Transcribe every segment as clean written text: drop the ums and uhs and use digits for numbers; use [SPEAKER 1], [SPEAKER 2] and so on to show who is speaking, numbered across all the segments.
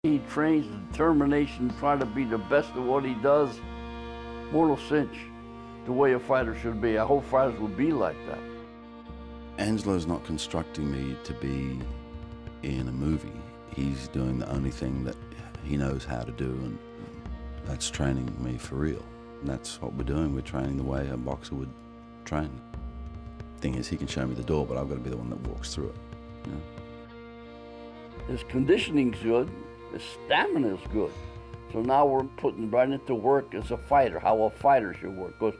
[SPEAKER 1] He trains with determination, trying to be the best at what he does. Mortal cinch, the way a fighter should be. I hope fighters will be like that.
[SPEAKER 2] Angelo's not constructing me to be in a movie. He's doing the only thing that he knows how to do, and that's training me for real. And that's what we're doing. We're training the way a boxer would train. Thing is, he can show me the door, but I've got to be the one that walks through it. You know?
[SPEAKER 1] His conditioning's good, his stamina's good. So now we're putting right into work as a fighter, how a fighter should work. Because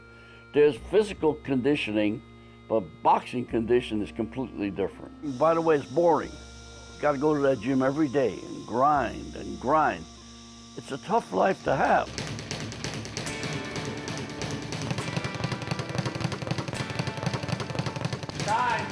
[SPEAKER 1] there's physical conditioning, but boxing condition is completely different. By the way, it's boring. You got to go to that gym every day and grind and grind. It's a tough life to have.
[SPEAKER 3] Time.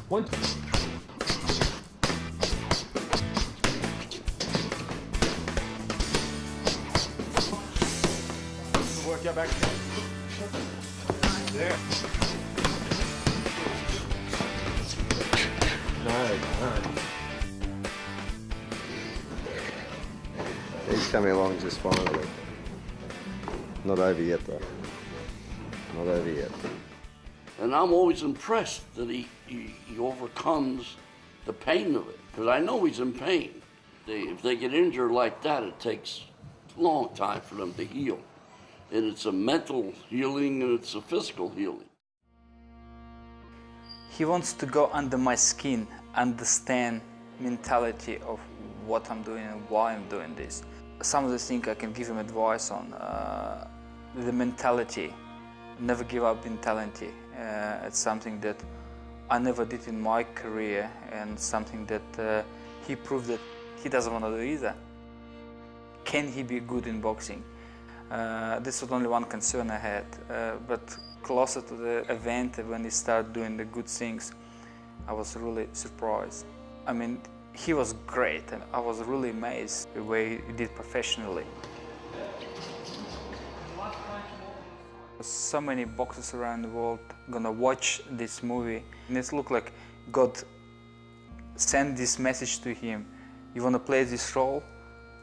[SPEAKER 3] One. Work your back. There. Nice.
[SPEAKER 4] He's coming along just fine. Not over yet, though. Not over yet.
[SPEAKER 1] And I'm always impressed that he overcomes the pain of it, because I know he's in pain. If they get injured like that, it takes a long time for them to heal. And it's a mental healing and it's a physical healing.
[SPEAKER 5] He wants to go under my skin, understand mentality of what I'm doing and why I'm doing this. Some of the things I can give him advice on, the mentality, never give up mentality. It's something that I never did in my career, and something that he proved that he doesn't want to do either. Can he be good in boxing? This was only one concern I had, but closer to the event, when he started doing the good things, I was really surprised. I mean, he was great, and I was really amazed the way he did professionally. So many boxers around the world gonna watch this movie, and it looked like God sent this message to him. You wanna play this role?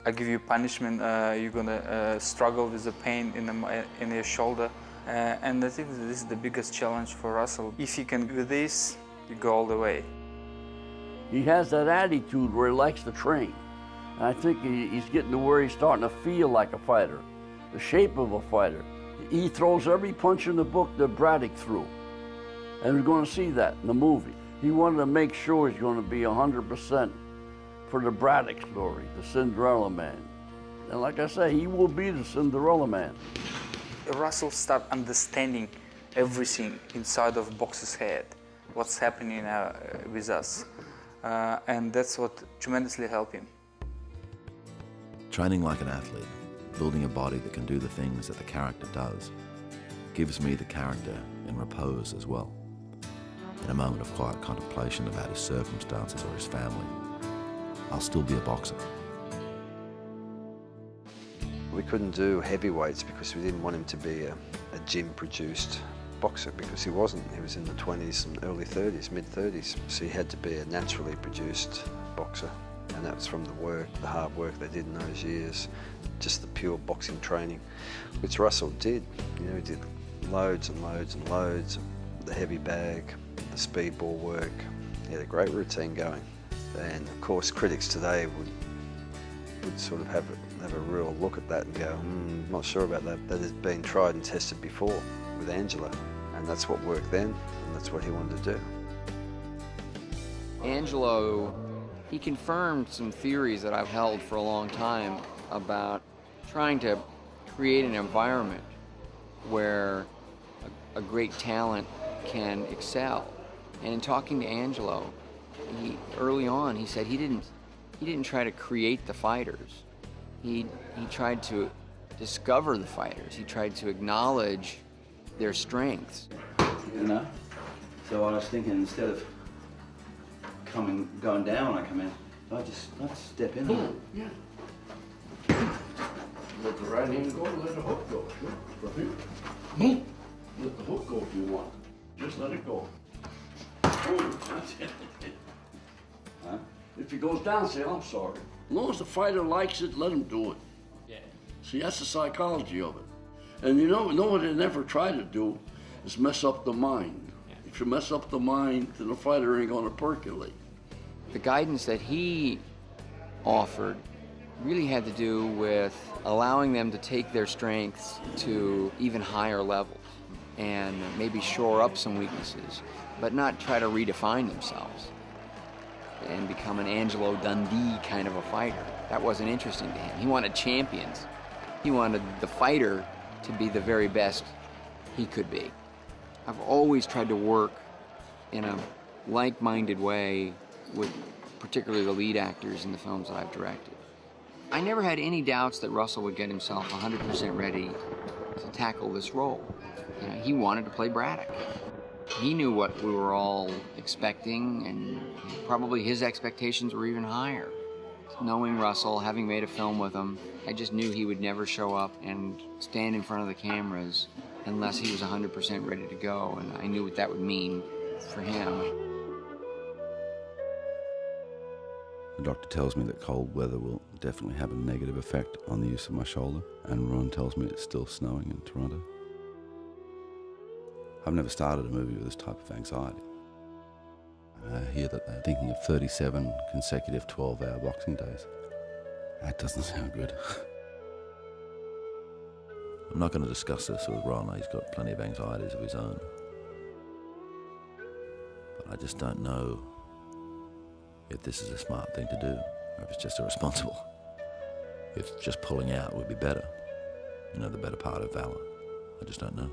[SPEAKER 5] I give you punishment. You're gonna struggle with the pain in your shoulder, and I think this is the biggest challenge for Russell. If he can do this, you go all the way.
[SPEAKER 1] He has that attitude where he likes to train. And I think he's getting to where he's starting to feel like a fighter, the shape of a fighter. He throws every punch in the book that Braddock threw. And we're going to see that in the movie. He wanted to make sure he's going to be 100% for the Braddock story, the Cinderella Man. And like I say, he will be the Cinderella Man.
[SPEAKER 5] Russell started understanding everything inside of boxer's head, what's happening with us. And that's what tremendously helped him.
[SPEAKER 2] Training like an athlete, building a body that can do the things that the character does, gives me the character in repose as well. In a moment of quiet contemplation about his circumstances or his family, I'll still be a boxer.
[SPEAKER 4] We couldn't do heavyweights because we didn't want him to be a gym-produced boxer, because he wasn't. He was in the 20s and early 30s, mid-30s. So he had to be a naturally produced boxer. And that was from the work, the hard work they did in those years, just the pure boxing training, which Russell did. You know, he did loads and loads and loads of the heavy bag, the speedball work. He had a great routine going. And of course, critics today would sort of have a real look at that and go, not sure about that. That has been tried and tested before with Angelo, and that's what worked then, and that's what he wanted to do.
[SPEAKER 3] Angelo, he confirmed some theories that I've held for a long time about trying to create an environment where a great talent can excel. And in talking to Angelo, Early on, he said he didn't try to create the fighters. He tried to discover the fighters. He tried to acknowledge their strengths.
[SPEAKER 2] You know? So I was thinking, instead of going down, I come in, I'd step in there.
[SPEAKER 1] Yeah. Let the right hand go, let the hook go. Sure. From here. Boom. Let the hook go if you want. Just let it go. Boom. That's it. Huh? If he goes down, say, I'm sorry. As long as the fighter likes it, let him do it.
[SPEAKER 6] Yeah.
[SPEAKER 1] See, that's the psychology of it. And you know what they never try to do is mess up the mind.
[SPEAKER 6] Yeah.
[SPEAKER 1] If you mess up the mind, then the fighter ain't gonna percolate.
[SPEAKER 3] The guidance that he offered really had to do with allowing them to take their strengths to even higher levels and maybe shore up some weaknesses, but not try to redefine themselves and become an Angelo Dundee kind of a fighter. That wasn't interesting to him. He wanted champions. He wanted the fighter to be the very best he could be. I've always tried to work in a like-minded way with particularly the lead actors in the films that I've directed. I never had any doubts that Russell would get himself 100% ready to tackle this role. You know, he wanted to play Braddock. He knew what we were all expecting, and probably his expectations were even higher. Knowing Russell, having made a film with him, I just knew he would never show up and stand in front of the cameras unless he was 100% ready to go, and I knew what that would mean for him.
[SPEAKER 2] The doctor tells me that cold weather will definitely have a negative effect on the use of my shoulder, and Ron tells me it's still snowing in Toronto. I've never started a movie with this type of anxiety. I hear that they're thinking of 37 consecutive 12-hour boxing days. That doesn't sound good. I'm not going to discuss this with Ron. He's got plenty of anxieties of his own. But I just don't know if this is a smart thing to do, or if it's just irresponsible. If just pulling out would be better, you know, the better part of valor. I just don't know.